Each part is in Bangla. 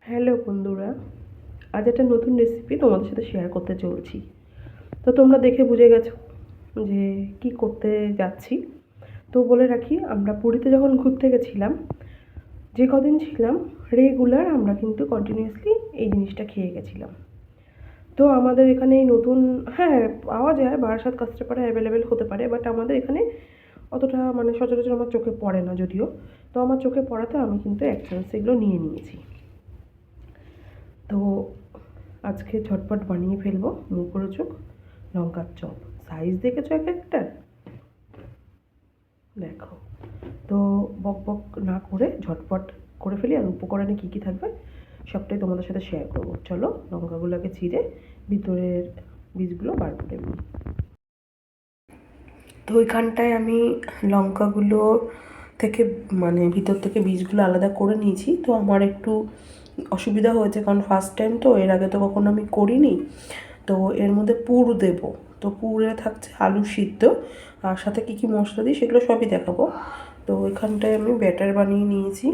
হ্যালো বন্ধুরা, আজ একটা নতুন রেসিপি তোমাদের সাথে শেয়ার করতে চলছি। তো তোমরা দেখে বুঝে গেছো যে কি করতে যাচ্ছি। তো বলে রাখি, আমরা পুরীতে যখন ঘুরতে গেছিলাম, যে কদিন ছিলাম রেগুলার আমরা কিন্তু কন্টিনিউয়াসলি এই জিনিসটা খেয়ে গেছিলাম। তো আমাদের এখানে এই নতুন, হ্যাঁ পাওয়া যায়, বারাসাত কাস্টাপাড়া অ্যাভেলেবেল হতে পারে, বাট আমাদের এখানে অতটা সচরাচর আমার চোখে পড়ে না যদিও। তো আমার চোখে পড়াতে আমি কিন্তু এক চান্স এগুলো নিয়ে নিয়েছি। তো আজকে ঝটপট বানিয়ে ফেলবো মুখরোচক লঙ্কার চপ। সাইজ দেখেছো এক একটার, দেখো। তো বক বক না করে ঝটপট করে ফেলি, আর উপকরণে কী কী থাকবে সবটাই তোমাদের সাথে শেয়ার করবো। চলো লঙ্কাগুলোকে চিড়ে ভিতরের বীজগুলো বার করে নিই। তো ওইখানটায় আমি লঙ্কাগুলো থেকে ভিতর থেকে বীজগুলো আলাদা করে নিয়েছি। তো আমার একটু অসুবিধা হয়েছে, কারণ ফার্স্ট টাইম তো, এর আগে তো কখনো আমি করিনি। তো এর মধ্যে পুর দেব। তো পুরে থাকছে আলু সিদ্ধ, আর সাথে কী কী মশলা দিই সেগুলো সবই দেখাবো। তো ওইখানটায় আমি ব্যাটার বানিয়ে নিয়েছি।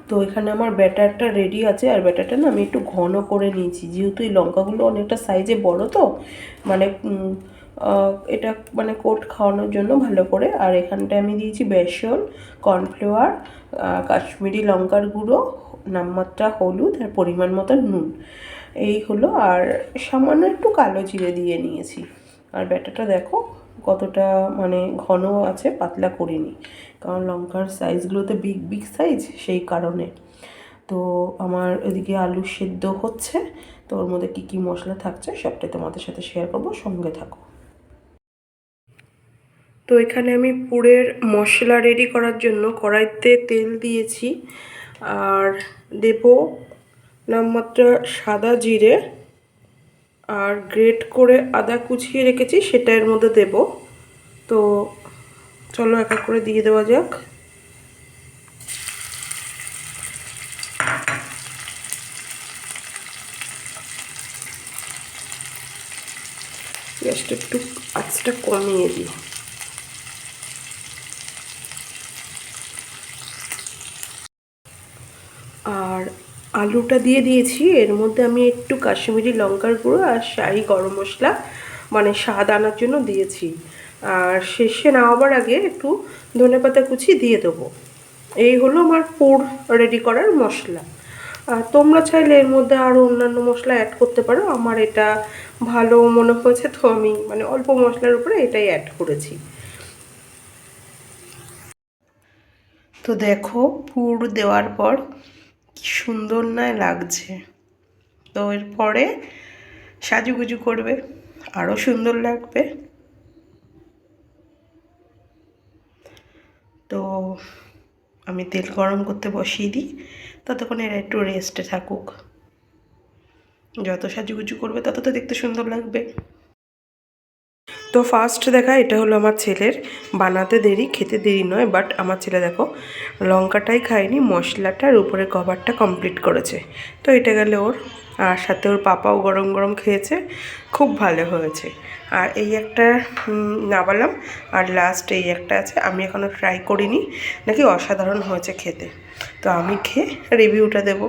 তো এখানে আমার ব্যাটারটা রেডি আছে, আর ব্যাটারটা না আমি একটু ঘন করে নিয়েছি, যেহেতু এই লঙ্কাগুলো অনেকটা সাইজে বড়। তো এটা কোট খাওয়ানোর জন্য ভালো করে। আর এখানটায় আমি দিয়েছি বেসন, কর্নফ্লাওয়ার, কাশ্মীরি লঙ্কার গুঁড়ো, নামমাত্রা হলুদ, আর পরিমাণ মতো নুন। এই হলো, আর সামান্য একটু কালো জিরে দিয়ে নিয়েছি। আর ব্যাটারটা দেখো কতটা ঘন আছে, পাতলা করিনি, কারণ লঙ্কার সাইজগুলোতে বিগ বিগ সাইজ, সেই কারণে। তো আমার এদিকে আলু সেদ্ধ হচ্ছে। তো ওর মধ্যে কী কী মশলা থাকছে সবটাই তোমাদের সাথে শেয়ার করবো, সঙ্গে থাকো। তো এখানে আমি পুরের মশলা রেডি করার জন্য কড়াইতে তেল দিয়েছি, আর দেব নামমাত্রা সাদা জিরে, আর গ্রেট করে আদা কুচিয়ে রেখেছি সেটা এর মধ্যে দেব। তো চলো এক এক করে দিয়ে দেওয়া যাক। গ্যাসটা একটু আঁচটা কমিয়ে দিই। আর আলুটা দিয়ে দিয়েছি, এর মধ্যে আমি একটু কাশ্মীরি লঙ্কার গুঁড়ো আর শাহি গরম মশলা স্বাদ আনার জন্য দিয়েছি। আর শেষে নামাবার আগে একটু ধনেপাতা কুচি দিয়ে দেবো। এই হলো আমার পুর রেডি করার মশলা। আর তোমরা চাইলে এর মধ্যে আরও অন্যান্য মশলা অ্যাড করতে পারো। আমার এটা ভালো মনে হয়েছে, তো আমি অল্প মশলার উপরে এটাই অ্যাড করেছি। তো দেখো পুর দেওয়ার পর কি সুন্দর না লাগছে। তো এরপরে সাজুগুজু করবে, আরও সুন্দর লাগবে। তো আমি তেল গরম করতে বসিয়ে দিই, ততক্ষণ এরা একটু রেস্টে থাকুক। যত সাজুগুজু করবে তত তো দেখতে সুন্দর লাগবে। তো ফার্স্ট দেখা, এটা হলো আমার ছেলের। বানাতে দেরি, খেতে দেরি নয়, বাট আমার ছেলে দেখো লঙ্কাটাই খায়নি, মশলাটার উপরে কভারটা কমপ্লিট করেছে। তো এটা গেলে ওর, আর সাথে ওর পাপাও গরম গরম খেয়েছে, খুব ভালো হয়েছে। আর এই একটা নামালাম, আর লাস্ট এই একটা আছে, আমি এখনও ট্রাই করিনি, নাকি অসাধারণ হয়েছে খেতে। তো আমি খেয়ে রিভিউটা দেবো।